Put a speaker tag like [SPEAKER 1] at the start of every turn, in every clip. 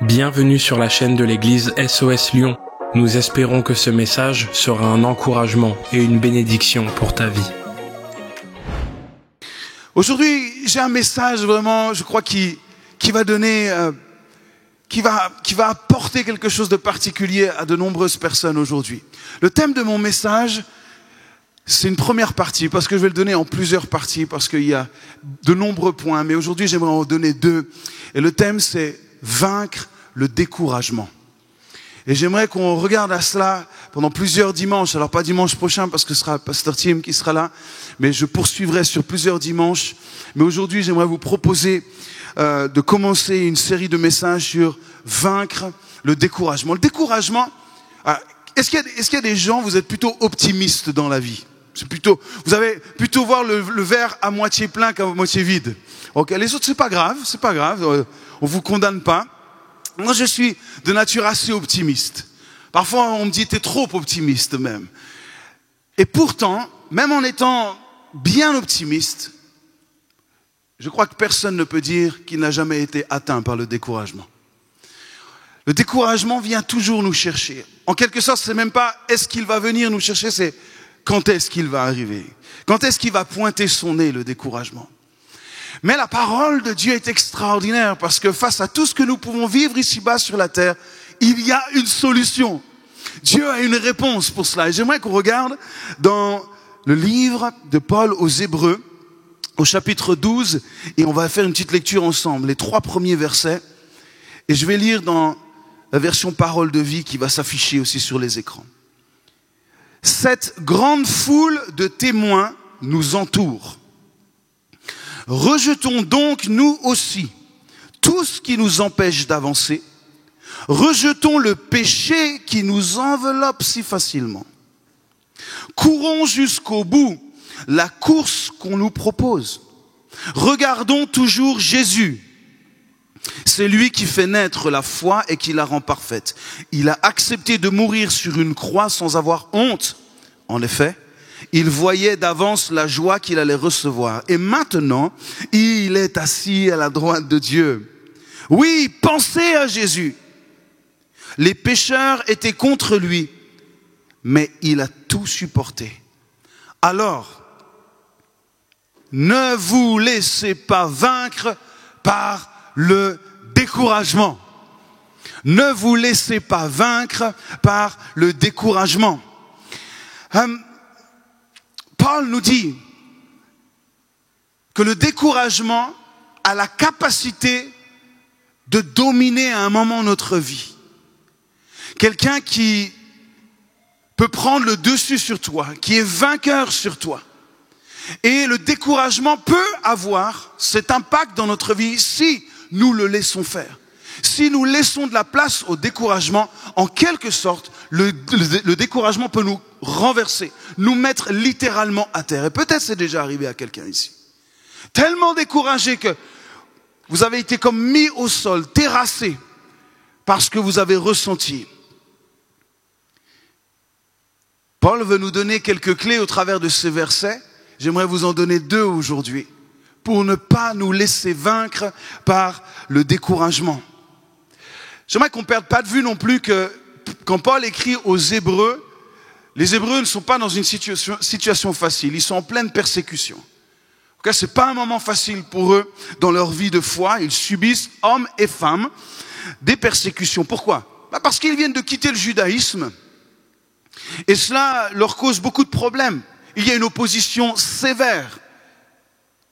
[SPEAKER 1] Bienvenue sur la chaîne de l'église SOS Lyon. Nous espérons que ce message sera un encouragement et une bénédiction pour ta vie.
[SPEAKER 2] Aujourd'hui, j'ai un message vraiment, je crois, qui va donner, qui va apporter quelque chose de particulier à de nombreuses personnes aujourd'hui. Le thème de mon message, c'est une première partie, parce que je vais le donner en plusieurs parties, parce qu'il y a de nombreux points. Mais aujourd'hui, j'aimerais en donner deux. Et le thème, c'est vaincre le découragement. Et j'aimerais qu'on regarde à cela pendant plusieurs dimanches. Alors pas dimanche prochain parce que ce sera Pasteur Tim qui sera là, mais je poursuivrai sur plusieurs dimanches. Mais aujourd'hui, j'aimerais vous proposer de commencer une série de messages sur vaincre le découragement. Le découragement, est-ce qu'il y a des gens, vous êtes plutôt optimistes dans la vie? Vous avez plutôt voir le verre à moitié plein qu'à moitié vide. Ok, les autres, c'est pas grave, on vous condamne pas. Moi, je suis de nature assez optimiste. Parfois, on me dit, t'es trop optimiste même. Et pourtant, même en étant bien optimiste, je crois que personne ne peut dire qu'il n'a jamais été atteint par le découragement. Le découragement vient toujours nous chercher. En quelque sorte, c'est même pas est-ce qu'il va venir nous chercher, c'est quand est-ce qu'il va arriver. Quand est-ce qu'il va pointer son nez, le découragement. Mais la parole de Dieu est extraordinaire parce que face à tout ce que nous pouvons vivre ici-bas sur la terre, il y a une solution. Dieu a une réponse pour cela. Et j'aimerais qu'on regarde dans le livre de Paul aux Hébreux, au chapitre 12, et on va faire une petite lecture ensemble, les 3 premiers versets. Et je vais lire dans la version parole de vie qui va s'afficher aussi sur les écrans. Cette grande foule de témoins nous entoure. Rejetons donc nous aussi tout ce qui nous empêche d'avancer. Rejetons le péché qui nous enveloppe si facilement. Courons jusqu'au bout la course qu'on nous propose. Regardons toujours Jésus. C'est lui qui fait naître la foi et qui la rend parfaite. Il a accepté de mourir sur une croix sans avoir honte. En effet, il voyait d'avance la joie qu'il allait recevoir. Et maintenant, il est assis à la droite de Dieu. Oui, pensez à Jésus. Les pécheurs étaient contre lui, mais il a tout supporté. Alors, ne vous laissez pas vaincre par le découragement. Ne vous laissez pas vaincre par le découragement. Paul nous dit que le découragement a la capacité de dominer à un moment notre vie. Quelqu'un qui peut prendre le dessus sur toi, qui est vainqueur sur toi. Et le découragement peut avoir cet impact dans notre vie si nous le laissons faire. Si nous laissons de la place au découragement, en quelque sorte, le découragement peut nous renverser, nous mettre littéralement à terre. Et peut-être c'est déjà arrivé à quelqu'un ici. Tellement découragé que vous avez été comme mis au sol, terrassé, parce que vous avez ressenti. Paul veut nous donner quelques clés au travers de ces versets. J'aimerais vous en donner 2 aujourd'hui, pour ne pas nous laisser vaincre par le découragement. J'aimerais qu'on ne perde pas de vue non plus que quand Paul écrit aux Hébreux, les Hébreux ne sont pas dans une situation facile, ils sont en pleine persécution. En tout cas, ce n'est pas un moment facile pour eux dans leur vie de foi, ils subissent, hommes et femmes, des persécutions. Pourquoi ? Parce qu'ils viennent de quitter le judaïsme et cela leur cause beaucoup de problèmes. Il y a une opposition sévère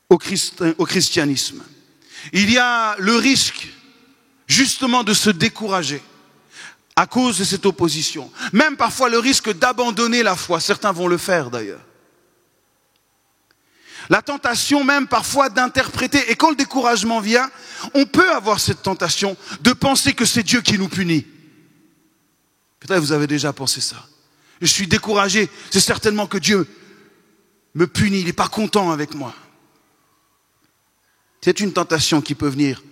[SPEAKER 2] au christianisme. Il y a le risque justement de se décourager à cause de cette opposition. Même parfois le risque d'abandonner la foi. Certains vont le faire d'ailleurs. La tentation même parfois d'interpréter. Et quand le découragement vient, on peut avoir cette tentation de penser que c'est Dieu qui nous punit. Peut-être vous avez déjà pensé ça. Je suis découragé, c'est certainement que Dieu me punit, il n'est pas content avec moi. C'est une tentation qui peut venir.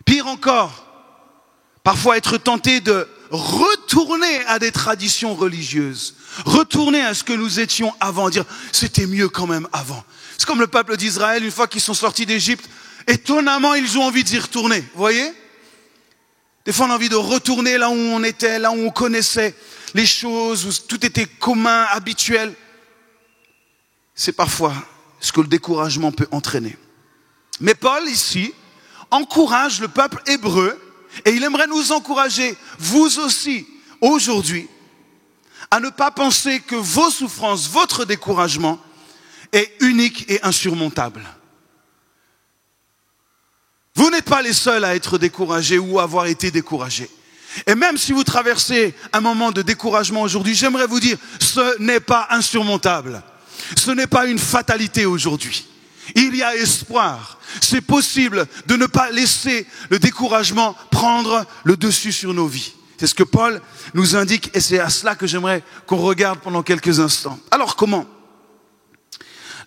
[SPEAKER 2] Pire encore, parfois être tenté de retourner à des traditions religieuses, retourner à ce que nous étions avant, dire c'était mieux quand même avant. C'est comme le peuple d'Israël, une fois qu'ils sont sortis d'Égypte, étonnamment ils ont envie d'y retourner, vous voyez ? Des fois, on a envie de retourner là où on était, là où on connaissait les choses, où tout était commun, habituel. C'est parfois ce que le découragement peut entraîner. Mais Paul, ici, encourage le peuple hébreu, et il aimerait nous encourager, vous aussi, aujourd'hui, à ne pas penser que vos souffrances, votre découragement est unique et insurmontable. Vous n'êtes pas les seuls à être découragés ou à avoir été découragés. Et même si vous traversez un moment de découragement aujourd'hui, j'aimerais vous dire, ce n'est pas insurmontable. Ce n'est pas une fatalité aujourd'hui. Il y a espoir. C'est possible de ne pas laisser le découragement prendre le dessus sur nos vies. C'est ce que Paul nous indique et c'est à cela que j'aimerais qu'on regarde pendant quelques instants. Alors comment ?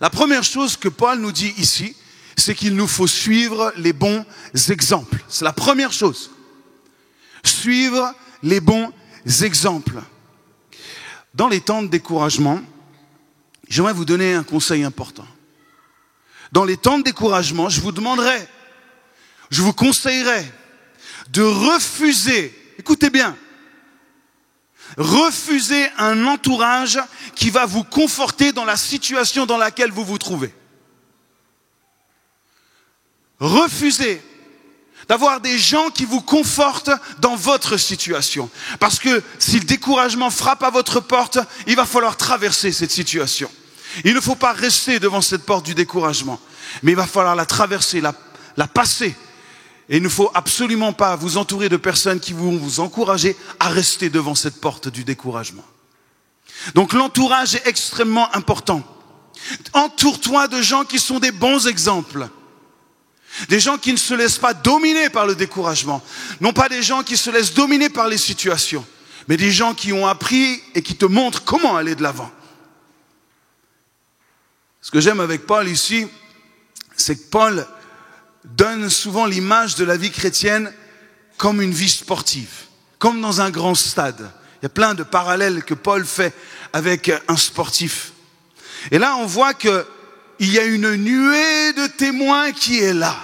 [SPEAKER 2] La première chose que Paul nous dit ici, c'est qu'il nous faut suivre les bons exemples. C'est la première chose. Suivre les bons exemples. Dans les temps de découragement, j'aimerais vous donner un conseil important. Dans les temps de découragement, je vous conseillerais de refuser, écoutez bien, refuser un entourage qui va vous conforter dans la situation dans laquelle vous vous trouvez. Refusez d'avoir des gens qui vous confortent dans votre situation. Parce que si le découragement frappe à votre porte, il va falloir traverser cette situation. Il ne faut pas rester devant cette porte du découragement, mais il va falloir la traverser, la passer. Et il ne faut absolument pas vous entourer de personnes qui vont vous encourager à rester devant cette porte du découragement. Donc l'entourage est extrêmement important. Entoure-toi de gens qui sont des bons exemples. Des gens qui ne se laissent pas dominer par le découragement. Non pas des gens qui se laissent dominer par les situations, mais des gens qui ont appris et qui te montrent comment aller de l'avant. Ce que j'aime avec Paul ici, c'est que Paul donne souvent l'image de la vie chrétienne comme une vie sportive, comme dans un grand stade. Il y a plein de parallèles que Paul fait avec un sportif. Et là, on voit qu'il y a une nuée de témoins qui est là.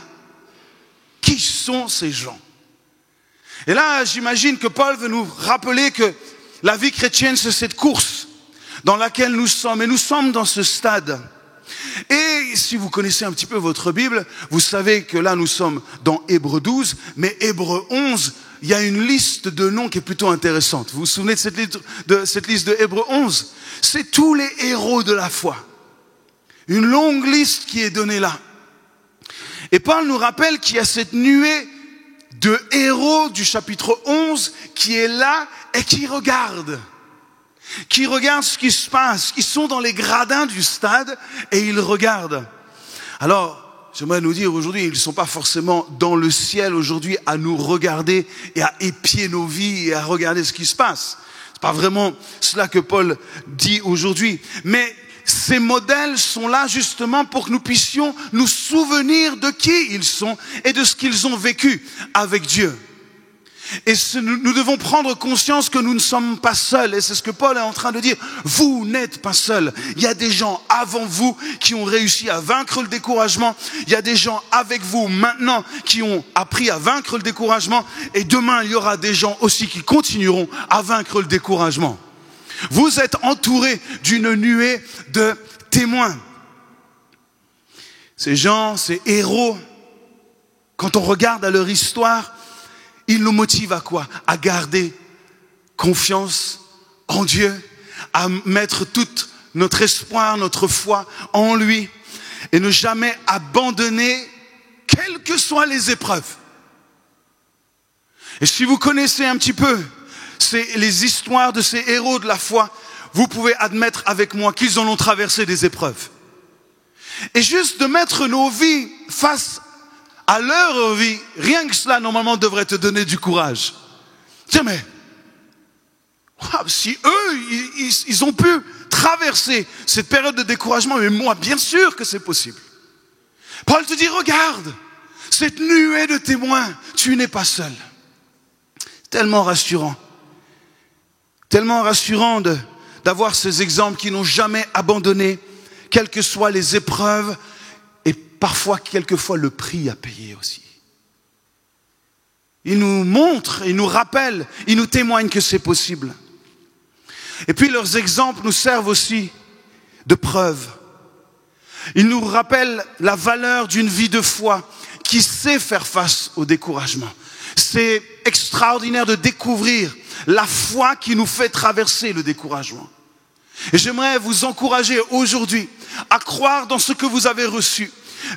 [SPEAKER 2] Qui sont ces gens ? Et là, j'imagine que Paul veut nous rappeler que la vie chrétienne, c'est cette course dans laquelle nous sommes. Et nous sommes dans ce stade. Et si vous connaissez un petit peu votre Bible, vous savez que là nous sommes dans Hébreux 12, mais Hébreux 11, il y a une liste de noms qui est plutôt intéressante. Vous vous souvenez de cette liste de Hébreux 11 ? C'est tous les héros de la foi. Une longue liste qui est donnée là. Et Paul nous rappelle qu'il y a cette nuée de héros du chapitre 11 qui est là et qui regardent ce qui se passe. Ils sont dans les gradins du stade et ils regardent. Alors, j'aimerais nous dire aujourd'hui, ils ne sont pas forcément dans le ciel aujourd'hui à nous regarder et à épier nos vies et à regarder ce qui se passe. C'est pas vraiment cela que Paul dit aujourd'hui. Mais ces modèles sont là justement pour que nous puissions nous souvenir de qui ils sont et de ce qu'ils ont vécu avec Dieu. Et nous devons prendre conscience que nous ne sommes pas seuls. Et c'est ce que Paul est en train de dire. Vous n'êtes pas seuls. Il y a des gens avant vous qui ont réussi à vaincre le découragement. Il y a des gens avec vous maintenant qui ont appris à vaincre le découragement. Et demain, il y aura des gens aussi qui continueront à vaincre le découragement. Vous êtes entourés d'une nuée de témoins. Ces gens, ces héros, quand on regarde à leur histoire, ils nous motivent à quoi ? À garder confiance en Dieu, à mettre tout notre espoir, notre foi en lui et ne jamais abandonner quelles que soient les épreuves. Et si vous connaissez un petit peu les histoires de ces héros de la foi, vous pouvez admettre avec moi qu'ils en ont traversé des épreuves. Et juste de mettre nos vies face à leur vie, rien que cela, normalement, devrait te donner du courage. Tiens, mais si eux, ils ont pu traverser cette période de découragement, mais moi, bien sûr que c'est possible. Paul te dit, regarde, cette nuée de témoins, tu n'es pas seul. Tellement rassurant d'avoir ces exemples qui n'ont jamais abandonné, quelles que soient les épreuves, et parfois, quelquefois, le prix à payer aussi. Ils nous montrent, ils nous rappellent, ils nous témoignent que c'est possible. Et puis leurs exemples nous servent aussi de preuve. Ils nous rappellent la valeur d'une vie de foi qui sait faire face au découragement. C'est extraordinaire de découvrir la foi qui nous fait traverser le découragement. Et j'aimerais vous encourager aujourd'hui à croire dans ce que vous avez reçu.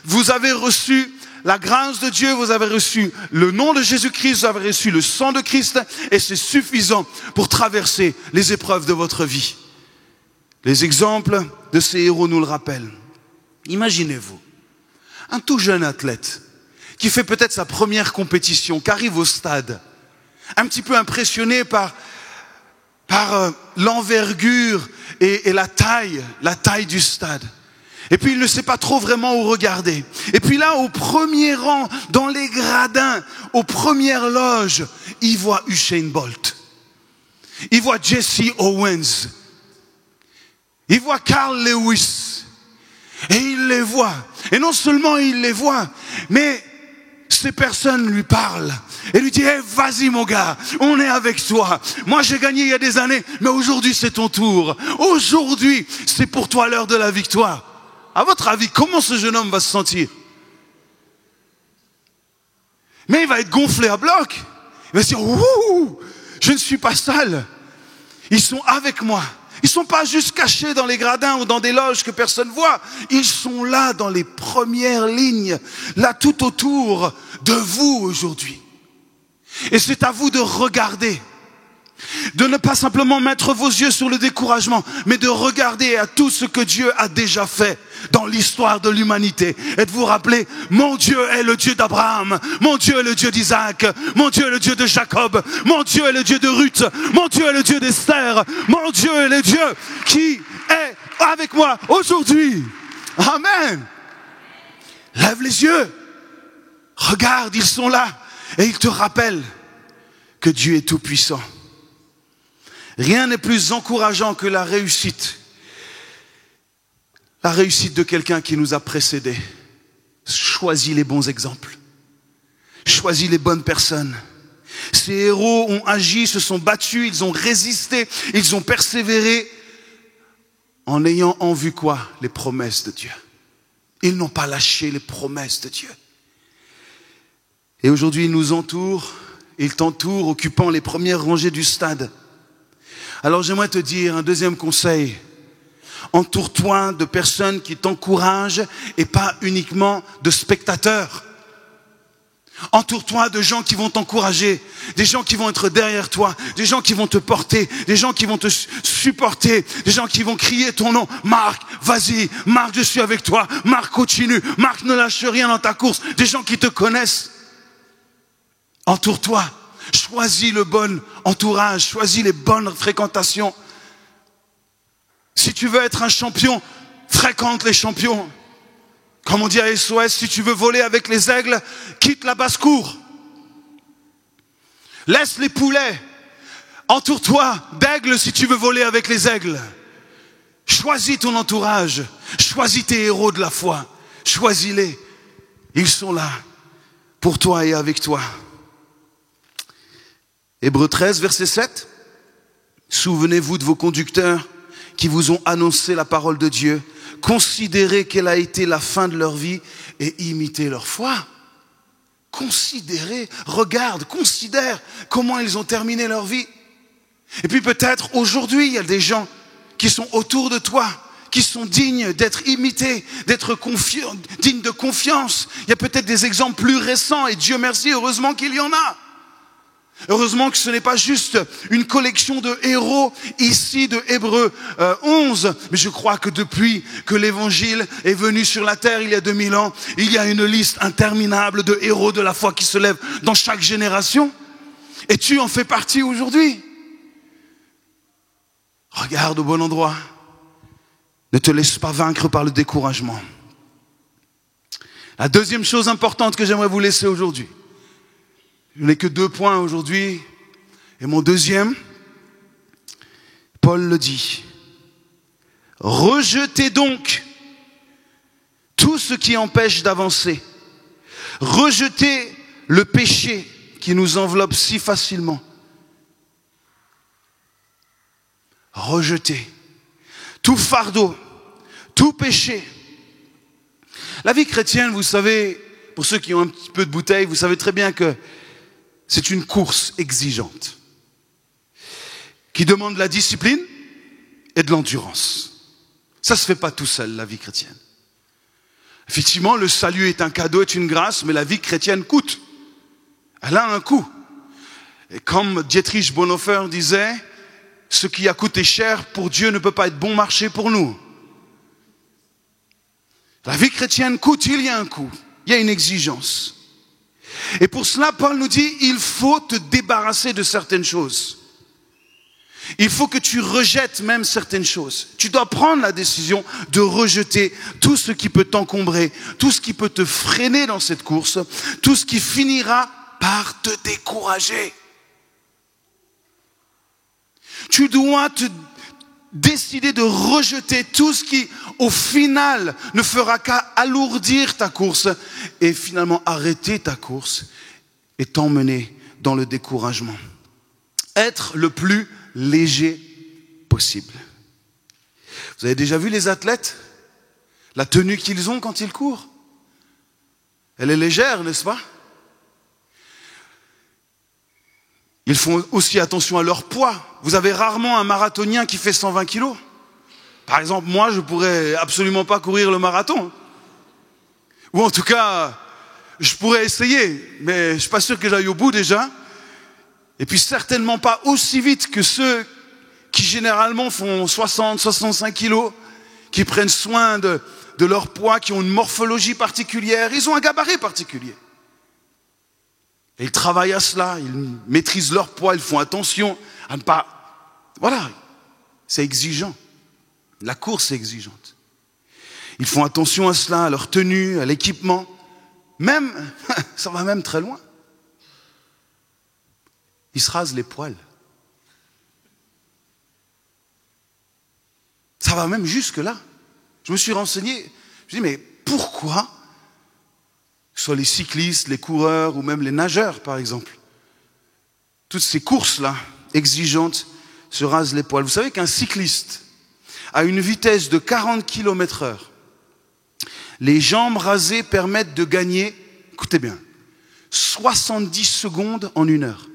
[SPEAKER 2] Vous avez reçu la grâce de Dieu, vous avez reçu le nom de Jésus-Christ, vous avez reçu le sang de Christ, et c'est suffisant pour traverser les épreuves de votre vie. Les exemples de ces héros nous le rappellent. Imaginez-vous, un tout jeune athlète qui fait peut-être sa première compétition, qui arrive au stade, un petit peu impressionné par l'envergure et la taille du stade. Et puis il ne sait pas trop vraiment où regarder. Et puis là, au premier rang, dans les gradins, aux premières loges, il voit Usain Bolt. Il voit Jesse Owens. Il voit Carl Lewis. Et il les voit. Et non seulement il les voit, mais ces personnes lui parlent et lui disent: hey, vas-y mon gars, on est avec toi. Moi j'ai gagné il y a des années, mais aujourd'hui c'est ton tour. Aujourd'hui c'est pour toi l'heure de la victoire. À votre avis, comment ce jeune homme va se sentir? Mais il va être gonflé à bloc. Il va se dire: ouh, je ne suis pas seul. Ils sont avec moi. Ils ne sont pas juste cachés dans les gradins ou dans des loges que personne ne voit. Ils sont là dans les premières lignes, là tout autour de vous aujourd'hui. Et c'est à vous de regarder, de ne pas simplement mettre vos yeux sur le découragement, mais de regarder à tout ce que Dieu a déjà fait dans l'histoire de l'humanité. Et de vous rappeler: mon Dieu est le Dieu d'Abraham, mon Dieu est le Dieu d'Isaac, mon Dieu est le Dieu de Jacob, mon Dieu est le Dieu de Ruth, mon Dieu est le Dieu d'Esther, mon Dieu est le Dieu qui est avec moi aujourd'hui. Amen. Lève les yeux, regarde, ils sont là et ils te rappellent que Dieu est tout puissant. Rien n'est plus encourageant que la réussite de quelqu'un qui nous a précédés. Choisis les bons exemples. Choisis les bonnes personnes. Ces héros ont agi, se sont battus, ils ont résisté, ils ont persévéré en ayant en vue quoi? Les promesses de Dieu. Ils n'ont pas lâché les promesses de Dieu. Et aujourd'hui, ils nous entourent, ils t'entourent, occupant les premières rangées du stade. Alors j'aimerais te dire un deuxième conseil. Entoure-toi de personnes qui t'encouragent et pas uniquement de spectateurs. Entoure-toi de gens qui vont t'encourager, des gens qui vont être derrière toi, des gens qui vont te porter, des gens qui vont te supporter, des gens qui vont crier ton nom. Marc, vas-y, Marc, je suis avec toi. Marc, continue. Marc, ne lâche rien dans ta course. Des gens qui te connaissent. Entoure-toi. Choisis le bon entourage, choisis les bonnes fréquentations. Si tu veux être un champion, fréquente les champions. Comme on dit à SOS, si tu veux voler avec les aigles, quitte la basse-cour. Laisse les poulets. Entoure-toi d'aigles si tu veux voler avec les aigles. Choisis ton entourage. Choisis tes héros de la foi. Choisis-les. Ils sont là pour toi et avec toi. Hébreux 13, verset 7. Souvenez-vous de vos conducteurs qui vous ont annoncé la parole de Dieu. Considérez quelle a été la fin de leur vie et imitez leur foi. Considérez, regarde, considère comment ils ont terminé leur vie. Et puis peut-être aujourd'hui, il y a des gens qui sont autour de toi, qui sont dignes d'être imités, d'être dignes de confiance. Il y a peut-être des exemples plus récents et Dieu merci, heureusement qu'il y en a. Heureusement que ce n'est pas juste une collection de héros ici de Hébreux 11, mais je crois que depuis que l'évangile est venu sur la terre il y a 2000 ans, il y a une liste interminable de héros de la foi qui se lèvent dans chaque génération. Et tu en fais partie aujourd'hui. Regarde au bon endroit. Ne te laisse pas vaincre par le découragement. La deuxième chose importante que j'aimerais vous laisser aujourd'hui. Je n'ai que 2 points aujourd'hui. Et mon deuxième, Paul le dit. Rejetez donc tout ce qui empêche d'avancer. Rejetez le péché qui nous enveloppe si facilement. Rejeter tout fardeau, tout péché. La vie chrétienne, vous savez, pour ceux qui ont un petit peu de bouteille, vous savez très bien que c'est une course exigeante qui demande de la discipline et de l'endurance. Ça ne se fait pas tout seul, la vie chrétienne. Effectivement, le salut est un cadeau, est une grâce, mais la vie chrétienne coûte. Elle a un coût. Et comme Dietrich Bonhoeffer disait, ce qui a coûté cher pour Dieu ne peut pas être bon marché pour nous. La vie chrétienne coûte, il y a un coût, il y a une exigence. Et pour cela, Paul nous dit, il faut te débarrasser de certaines choses. Il faut que tu rejettes même certaines choses. Tu dois prendre la décision de rejeter tout ce qui peut t'encombrer, tout ce qui peut te freiner dans cette course, tout ce qui finira par te décourager. Tu dois te décider de rejeter tout ce qui, au final, ne fera qu'à alourdir ta course et finalement arrêter ta course et t'emmener dans le découragement. Être le plus léger possible. Vous avez déjà vu les athlètes? La tenue qu'ils ont quand ils courent? Elle est légère, n'est-ce pas? Ils font aussi attention à leur poids. Vous avez rarement un marathonien qui fait 120 kilos. Par exemple, moi, je pourrais absolument pas courir le marathon. Ou en tout cas, je pourrais essayer, mais je suis pas sûr que j'aille au bout déjà. Et puis certainement pas aussi vite que ceux qui généralement font 60, 65 kilos, qui prennent soin de leur poids, qui ont une morphologie particulière. Ils ont un gabarit particulier. Et ils travaillent à cela, ils maîtrisent leur poids, ils font attention à ne pas... Voilà, c'est exigeant. La course est exigeante. Ils font attention à cela, à leur tenue, à l'équipement. Même, ça va même très loin. Ils se rasent les poils. Ça va même jusque là. Je me suis renseigné, je me dis mais pourquoi, que ce soit les cyclistes, les coureurs ou même les nageurs par exemple, toutes ces courses-là exigeantes se rasent les poils. Vous savez qu'un cycliste à une vitesse de 40 km/h, les jambes rasées permettent de gagner, écoutez bien, 70 secondes en 1 heure.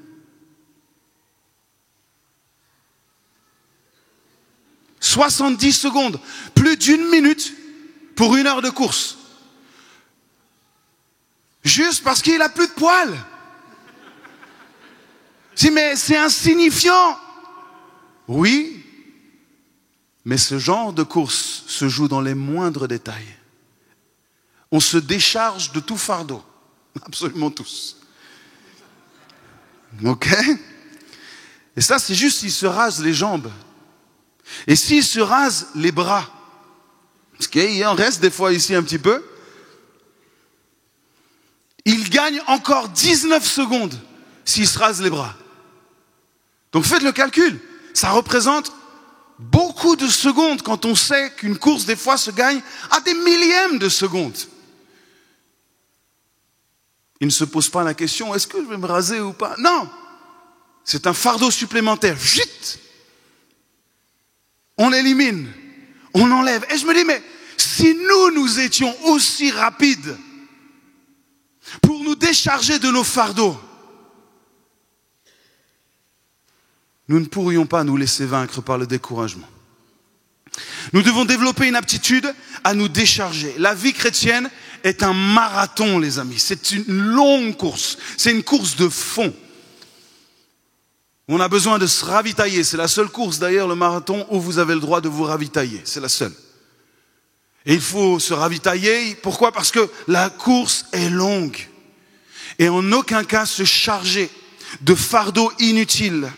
[SPEAKER 2] 70 secondes, plus d'1 minute pour 1 heure de course. Juste parce qu'il a plus de poils. Si, mais c'est insignifiant. Oui, mais ce genre de course se joue dans les moindres détails. On se décharge de tout fardeau. Absolument tous. Ok? Et ça, c'est juste s'il se rase les jambes. Et s'il se rase les bras, parce qu'il en reste des fois ici un petit peu, il gagne encore 19 secondes s'il se rase les bras. Donc faites le calcul, ça représente beaucoup de secondes quand on sait qu'une course des fois se gagne à des millièmes de secondes. Il ne se pose pas la question, est-ce que je vais me raser ou pas? Non, c'est un fardeau supplémentaire. Vite, on élimine, on enlève. Et je me dis, mais si nous étions aussi rapides pour nous décharger de nos fardeaux, nous ne pourrions pas nous laisser vaincre par le découragement. Nous devons développer une aptitude à nous décharger. La vie chrétienne est un marathon, les amis. C'est une longue course. C'est une course de fond. On a besoin de se ravitailler. C'est la seule course, d'ailleurs, le marathon, où vous avez le droit de vous ravitailler. C'est la seule. Et il faut se ravitailler. Pourquoi? Parce que la course est longue. Et en aucun cas se charger de fardeaux inutiles.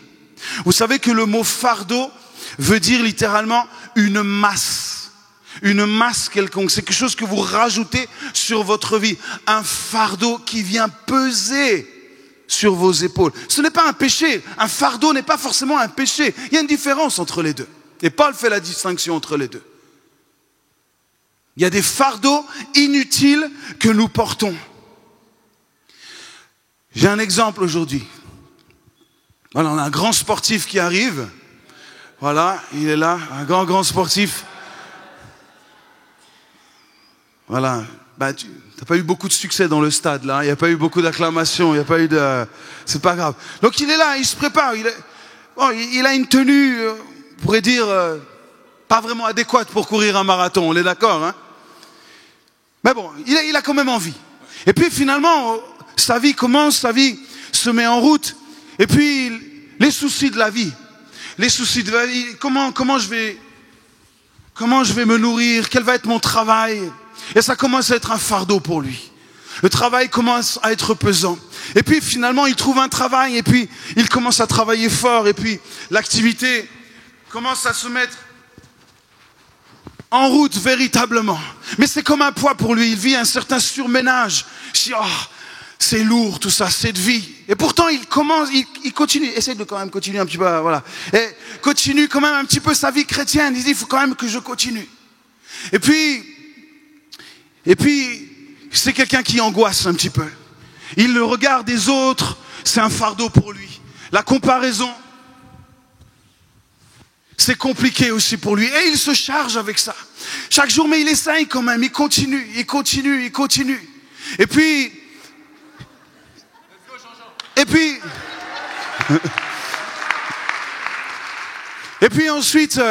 [SPEAKER 2] Vous savez que le mot fardeau veut dire littéralement une masse. Une masse quelconque. C'est quelque chose que vous rajoutez sur votre vie. Un fardeau qui vient peser sur vos épaules. Ce n'est pas un péché. Un fardeau n'est pas forcément un péché. Il y a une différence entre les deux. Et Paul fait la distinction entre les deux. Il y a des fardeaux inutiles que nous portons. J'ai un exemple aujourd'hui. Voilà, on a un grand sportif qui arrive. Voilà, il est là, un grand sportif. Voilà, tu n'as pas eu beaucoup de succès dans le stade là, il n'y a pas eu beaucoup d'acclamations, il n'y a pas eu de... C'est pas grave. Donc il est là, il se prépare, il a une tenue, on pourrait dire, pas vraiment adéquate pour courir un marathon, on est d'accord, hein? Mais bon, il a quand même envie. Et puis finalement, sa vie se met en route. Et puis, les soucis de la vie. Comment je vais me nourrir? Quel va être mon travail? Et ça commence à être un fardeau pour lui. Le travail commence à être pesant. Et puis finalement, il trouve un travail et puis il commence à travailler fort. Et puis l'activité commence à se mettre en route véritablement. Mais c'est comme un poids pour lui. Il vit un certain surménage. C'est lourd tout ça, cette vie. Et pourtant il continue, essaie de quand même continuer un petit peu, voilà. Et continue quand même un petit peu sa vie chrétienne. Il dit, il faut quand même que je continue. Et puis, c'est quelqu'un qui angoisse un petit peu. Il le regard des autres, c'est un fardeau pour lui. La comparaison, c'est compliqué aussi pour lui. Et il se charge avec ça. Chaque jour, mais il essaye quand même, il continue. Et puis ensuite,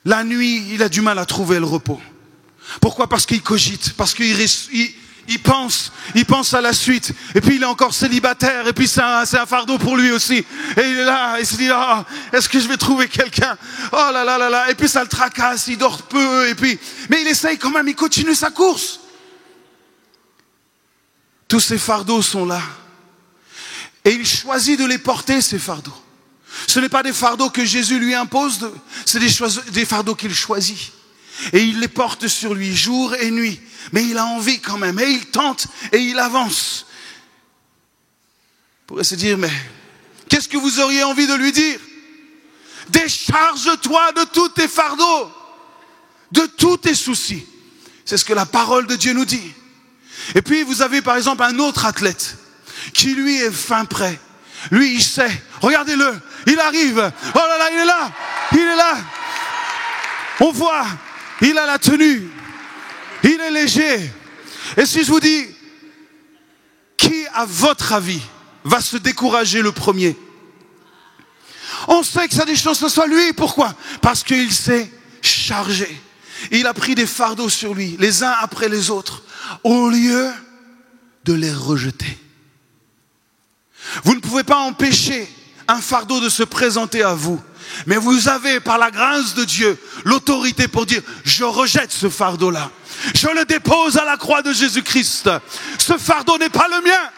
[SPEAKER 2] la nuit, il a du mal à trouver le repos. Pourquoi? Parce qu'il cogite, parce qu'il pense à la suite. Et puis il est encore célibataire, et puis c'est un fardeau pour lui aussi. Et il est là, il se dit, est-ce que je vais trouver quelqu'un? Oh là là là là. Et puis ça le tracasse, il dort peu, mais il essaye quand même, il continue sa course. Tous ces fardeaux sont là. Et il choisit de les porter, ces fardeaux. Ce n'est pas des fardeaux que Jésus lui impose, c'est des fardeaux qu'il choisit. Et il les porte sur lui jour et nuit. Mais il a envie quand même, et il tente, et il avance. On pourrait se dire, mais qu'est-ce que vous auriez envie de lui dire? Décharge-toi de tous tes fardeaux, de tous tes soucis. C'est ce que la parole de Dieu nous dit. Et puis vous avez par exemple un autre athlète qui lui est fin prêt. Lui il sait, regardez-le, il arrive, oh là là, il est là. On voit, il a la tenue, il est léger. Et si je vous dis, qui à votre avis va se décourager le premier? On sait que ça a des chances que ce soit lui, pourquoi? Parce qu'il s'est chargé. Il a pris des fardeaux sur lui, les uns après les autres, au lieu de les rejeter. Vous ne pouvez pas empêcher un fardeau de se présenter à vous. Mais vous avez, par la grâce de Dieu, l'autorité pour dire, je rejette ce fardeau-là. Je le dépose à la croix de Jésus-Christ. Ce fardeau n'est pas le mien.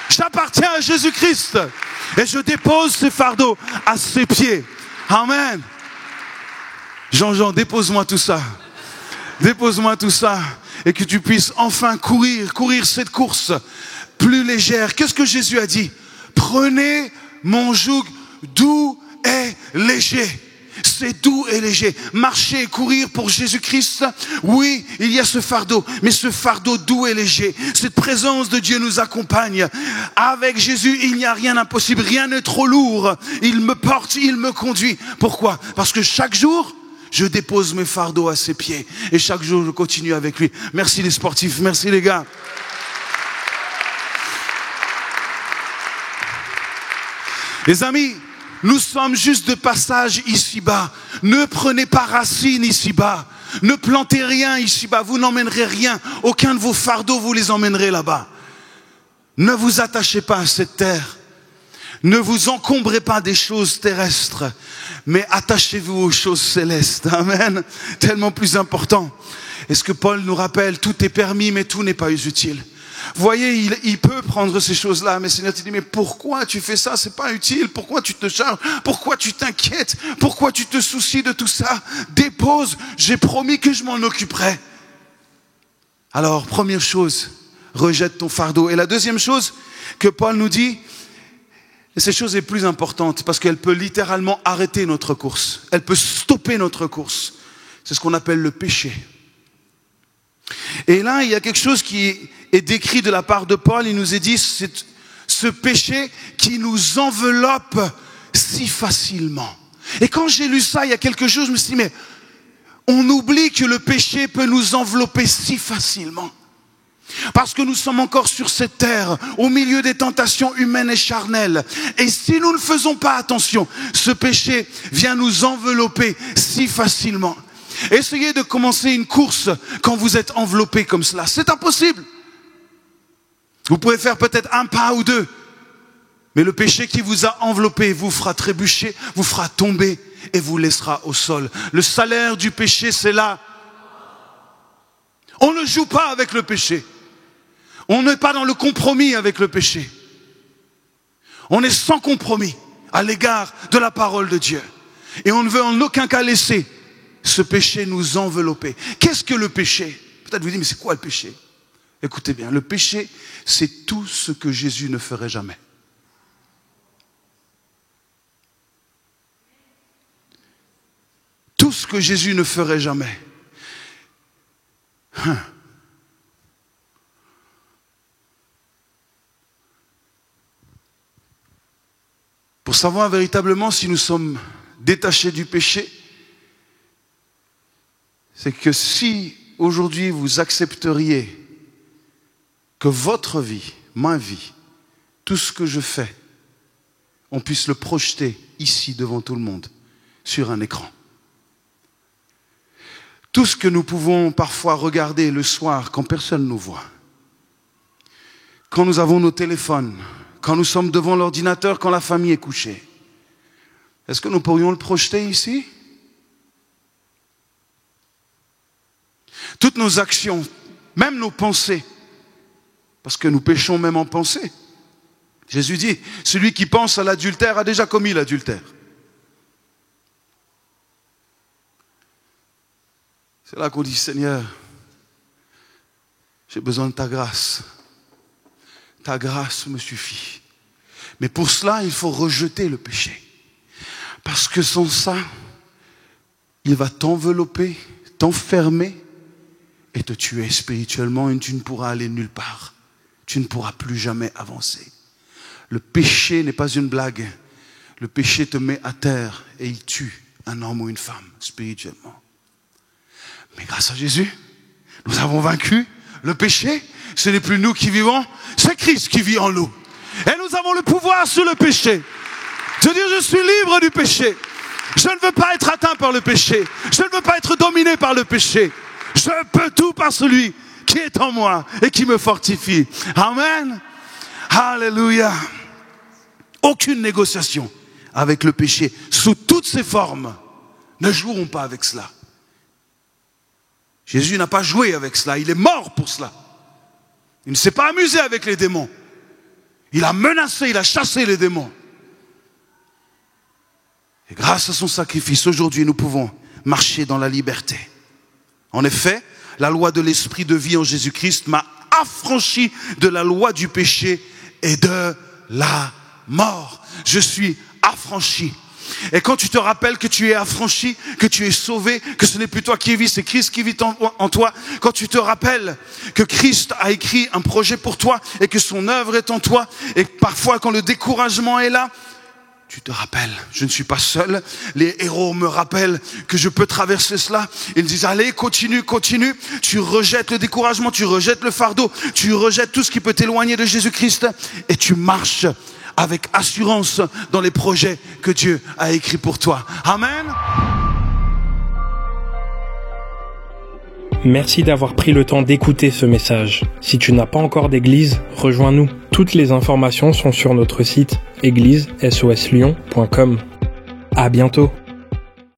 [SPEAKER 2] J'appartiens à Jésus-Christ. Et je dépose ce fardeau à ses pieds. Amen. Jean, dépose-moi tout ça. Dépose-moi tout ça. Et que tu puisses enfin courir cette course plus légère. Qu'est-ce que Jésus a dit? Prenez mon joug doux et léger. C'est doux et léger. Marcher et courir pour Jésus-Christ, oui, il y a ce fardeau, mais ce fardeau doux et léger, cette présence de Dieu nous accompagne. Avec Jésus, il n'y a rien d'impossible, rien n'est trop lourd. Il me porte, il me conduit. Pourquoi? Parce que chaque jour, je dépose mes fardeaux à ses pieds. Et chaque jour, je continue avec lui. Merci les sportifs, merci les gars. Les amis, nous sommes juste de passage ici-bas. Ne prenez pas racine ici-bas. Ne plantez rien ici-bas. Vous n'emmènerez rien. Aucun de vos fardeaux, vous les emmènerez là-bas. Ne vous attachez pas à cette terre. Ne vous encombrez pas des choses terrestres. Mais attachez-vous aux choses célestes. Amen. Tellement plus important. Et ce que Paul nous rappelle, tout est permis, mais tout n'est pas utile. Vous voyez, il peut prendre ces choses-là, mais Seigneur te dit, mais pourquoi tu fais ça? C'est pas utile. Pourquoi tu te charges? Pourquoi tu t'inquiètes? Pourquoi tu te soucies de tout ça? Dépose, j'ai promis que je m'en occuperai. Alors, première chose, rejette ton fardeau. Et la deuxième chose que Paul nous dit, et cette chose est plus importante, parce qu'elle peut littéralement arrêter notre course. Elle peut stopper notre course. C'est ce qu'on appelle le péché. Et là, il y a quelque chose qui est décrit de la part de Paul. Il nous est dit, c'est ce péché qui nous enveloppe si facilement. Et quand j'ai lu ça il y a quelques jours, je me suis dit, mais on oublie que le péché peut nous envelopper si facilement. Parce que nous sommes encore sur cette terre, au milieu des tentations humaines et charnelles. Et si nous ne faisons pas attention, ce péché vient nous envelopper si facilement. Essayez de commencer une course quand vous êtes enveloppé comme cela. C'est impossible. Vous pouvez faire peut-être un pas ou deux. Mais le péché qui vous a enveloppé vous fera trébucher, vous fera tomber et vous laissera au sol. Le salaire du péché, c'est là. On ne joue pas avec le péché. On n'est pas dans le compromis avec le péché. On est sans compromis à l'égard de la parole de Dieu. Et on ne veut en aucun cas laisser ce péché nous envelopper. Qu'est-ce que le péché? Peut-être vous dites, mais c'est quoi le péché? Écoutez bien, le péché, c'est tout ce que Jésus ne ferait jamais. Tout ce que Jésus ne ferait jamais. Pour savoir véritablement si nous sommes détachés du péché, c'est que si aujourd'hui vous accepteriez que votre vie, ma vie, tout ce que je fais, on puisse le projeter ici devant tout le monde, sur un écran. Tout ce que nous pouvons parfois regarder le soir quand personne ne nous voit, quand nous avons nos téléphones, quand nous sommes devant l'ordinateur, quand la famille est couchée, est-ce que nous pourrions le projeter ici? Toutes nos actions, même nos pensées, parce que nous péchons même en pensée. Jésus dit, celui qui pense à l'adultère a déjà commis l'adultère. C'est là qu'on dit, Seigneur, j'ai besoin de ta grâce. Ta grâce me suffit. Mais pour cela, il faut rejeter le péché. Parce que sans ça, il va t'envelopper, t'enfermer et te tuer spirituellement et tu ne pourras aller nulle part. Tu ne pourras plus jamais avancer. Le péché n'est pas une blague. Le péché te met à terre et il tue un homme ou une femme spirituellement. Mais grâce à Jésus, nous avons vaincu le péché. Ce n'est plus nous qui vivons, c'est Christ qui vit en nous. Et nous avons le pouvoir sur le péché. De dire je suis libre du péché. Je ne veux pas être atteint par le péché. Je ne veux pas être dominé par le péché. Je peux tout par celui qui est en moi et qui me fortifie. Amen. Alléluia. Aucune négociation avec le péché sous toutes ses formes. Ne jouons pas avec cela. Jésus n'a pas joué avec cela. Il est mort pour cela. Il ne s'est pas amusé avec les démons. Il a menacé, il a chassé les démons. Et grâce à son sacrifice, aujourd'hui, nous pouvons marcher dans la liberté. En effet, la loi de l'esprit de vie en Jésus-Christ m'a affranchi de la loi du péché et de la mort. Je suis affranchi. Et quand tu te rappelles que tu es affranchi, que tu es sauvé, que ce n'est plus toi qui vis, c'est Christ qui vit en toi. Quand tu te rappelles que Christ a écrit un projet pour toi et que son œuvre est en toi, et parfois quand le découragement est là, tu te rappelles, je ne suis pas seul. Les héros me rappellent que je peux traverser cela. Ils disent, allez, continue, continue. Tu rejettes le découragement, tu rejettes le fardeau, tu rejettes tout ce qui peut t'éloigner de Jésus-Christ et tu marches avec assurance dans les projets que Dieu a écrits pour toi. Amen.
[SPEAKER 1] Merci d'avoir pris le temps d'écouter ce message. Si tu n'as pas encore d'église, rejoins-nous. Toutes les informations sont sur notre site église-soslyon.com. À bientôt.